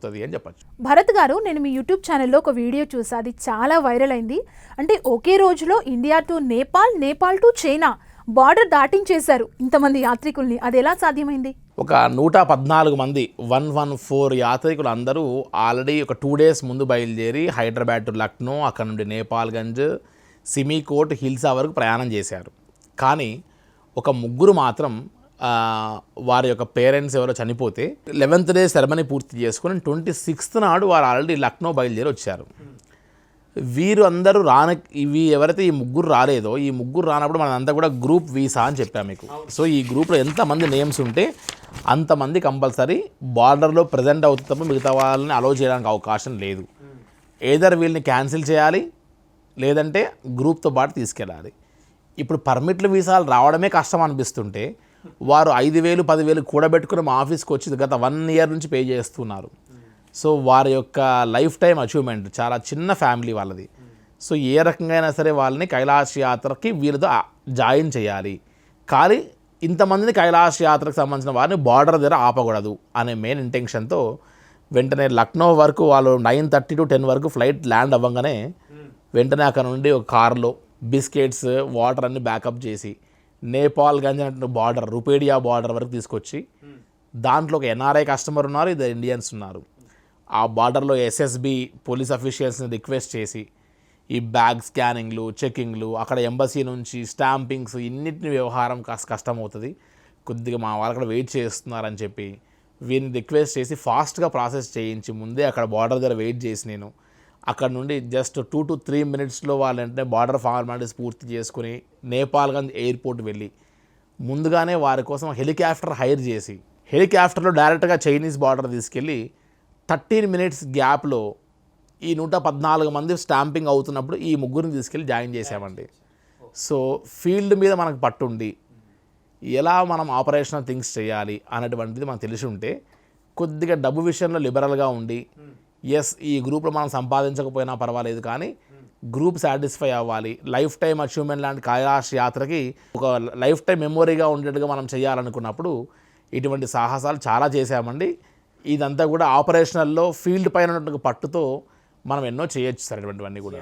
ఎక్కుతుంది అని చెప్పచ్చు. భరత్ గారు, నేను మీ యూట్యూబ్ ఛానల్లో ఒక వీడియో చూసా, అది చాలా వైరల్ అయింది. అంటే ఒకే రోజులో India to Nepal, Nepal to China border దాటించేశారు ఇంతమంది యాత్రికుల్ని. అది ఎలా సాధ్యమైంది? ఒక 114 మంది 114 యాత్రికులు అందరూ ఆల్రెడీ ఒక 2 days ముందు బయలుదేరి హైదరాబాద్ టు లక్నో, అక్కడ నుండి నేపాల్గంజ్, సిమికోట్, హిల్సా వరకు ప్రయాణం చేశారు. కానీ ఒక ముగ్గురు మాత్రం వారి యొక్క పేరెంట్స్ ఎవరో చనిపోతే 11th day సెరమనీ పూర్తి చేసుకుని 26th నాడు వారు ఆల్రెడీ లక్నో బయలుదేరి వచ్చారు. వీరు అందరూ ఇవి ఎవరైతే ఈ ముగ్గురు రాలేదో, ఈ ముగ్గురు రానప్పుడు మనంతా కూడా గ్రూప్ వీసా అని చెప్పాము మీకు. సో ఈ గ్రూప్లో ఎంతమంది నేమ్స్ ఉంటే అంతమంది కంపల్సరీ బార్డర్లో ప్రజెంట్ అవుతుంది తప్ప మిగతా వాళ్ళని అలౌ చేయడానికి అవకాశం లేదు. ఏదర్ వీళ్ళని క్యాన్సిల్ చేయాలి, లేదంటే గ్రూప్తో పాటు తీసుకెళ్ళాలి. ఇప్పుడు పర్మిట్లు వీసాలు రావడమే కష్టం అనిపిస్తుంటే వారు 5,000 10,000 కూడబెట్టుకుని మా ఆఫీస్కి వచ్చి గత 1 year నుంచి పే చేస్తున్నారు. సో వారి యొక్క లైఫ్ టైం అచీవ్మెంట్, చాలా చిన్న ఫ్యామిలీ వాళ్ళది. సో ఏ రకంగా అయినా సరే వాళ్ళని కైలాష్ యాత్రకి వీళ్ళతో జాయిన్ చేయాలి. కానీ ఇంతమందిని కైలాష్ యాత్రకు సంబంధించిన వారిని బార్డర్ దగ్గర ఆపకూడదు అనే మెయిన్ ఇంటెన్షన్తో వెంటనే లక్నో వరకు వాళ్ళు 9:30 to 10 వరకు ఫ్లైట్ ల్యాండ్ అవ్వగానే వెంటనే అక్కడ నుండి ఒక కార్లో బిస్కెట్స్, వాటర్ అన్ని బ్యాకప్ చేసి నేపాల్గంజ్ అంటే బార్డర్, రుపేడియా బార్డర్ వరకు తీసుకొచ్చి దాంట్లో ఒక ఎన్ఆర్ఐ కస్టమర్ ఉన్నారు, 2 ఇండియన్స్ ఉన్నారు. ఆ బార్డర్లో ఎస్ఎస్బి పోలీస్ అఫీషియల్స్ని రిక్వెస్ట్ చేసి ఈ బ్యాగ్ స్కానింగ్లు, చెకింగ్లు, అక్కడ ఎంబసీ నుంచి స్టాంపింగ్స్, ఇన్నిటిని వ్యవహారం కాస్త కష్టమవుతుంది, కొద్దిగా మా వాళ్ళు అక్కడ వెయిట్ చేస్తున్నారని చెప్పి వీరిని రిక్వెస్ట్ చేసి ఫాస్ట్గా ప్రాసెస్ చేయించి ముందే అక్కడ బార్డర్ దగ్గర వెయిట్ చేసి నేను అక్కడ నుండి జస్ట్ 2 to 3 minutesలో వాళ్ళంటే బార్డర్ ఫార్మాలిటీస్ పూర్తి చేసుకుని నేపాల్గంజ్ ఎయిర్పోర్ట్ వెళ్ళి ముందుగానే వారి కోసం హెలికాప్టర్ హైర్ చేసి హెలికాప్టర్లో డైరెక్ట్గా చైనీస్ బార్డర్ తీసుకెళ్ళి 13 minutes గ్యాప్లో ఈ 114 మంది స్టాంపింగ్ అవుతున్నప్పుడు ఈ ముగ్గురిని తీసుకెళ్ళి జాయిన్ చేసామండి. సో ఫీల్డ్ మీద మనకు పట్టుండి ఎలా మనం ఆపరేషనల్ థింగ్స్ చేయాలి అనేటువంటిది మనకు తెలిసి ఉంటే కొద్దిగా డబ్బు విషయంలో లిబరల్గా ఉండి ఎస్ ఈ గ్రూప్లో మనం సంపాదించకపోయినా పర్వాలేదు కానీ గ్రూప్ సాటిస్ఫై అవ్వాలి, లైఫ్ టైం అచీవ్మెంట్ లాంటి కైలాష్ యాత్రకి ఒక లైఫ్ టైం మెమొరీగా ఉండేట్టుగా మనం చేయాలనుకున్నప్పుడు ఇటువంటి సాహసాలు చాలా చేశామండి. ఇదంతా కూడా ఆపరేషనల్లో ఫీల్డ్ పైన ఉన్నటువంటి పట్టుతో మనం ఎన్నో చేయొచ్చు సార్ ఇటువంటివన్నీ కూడా.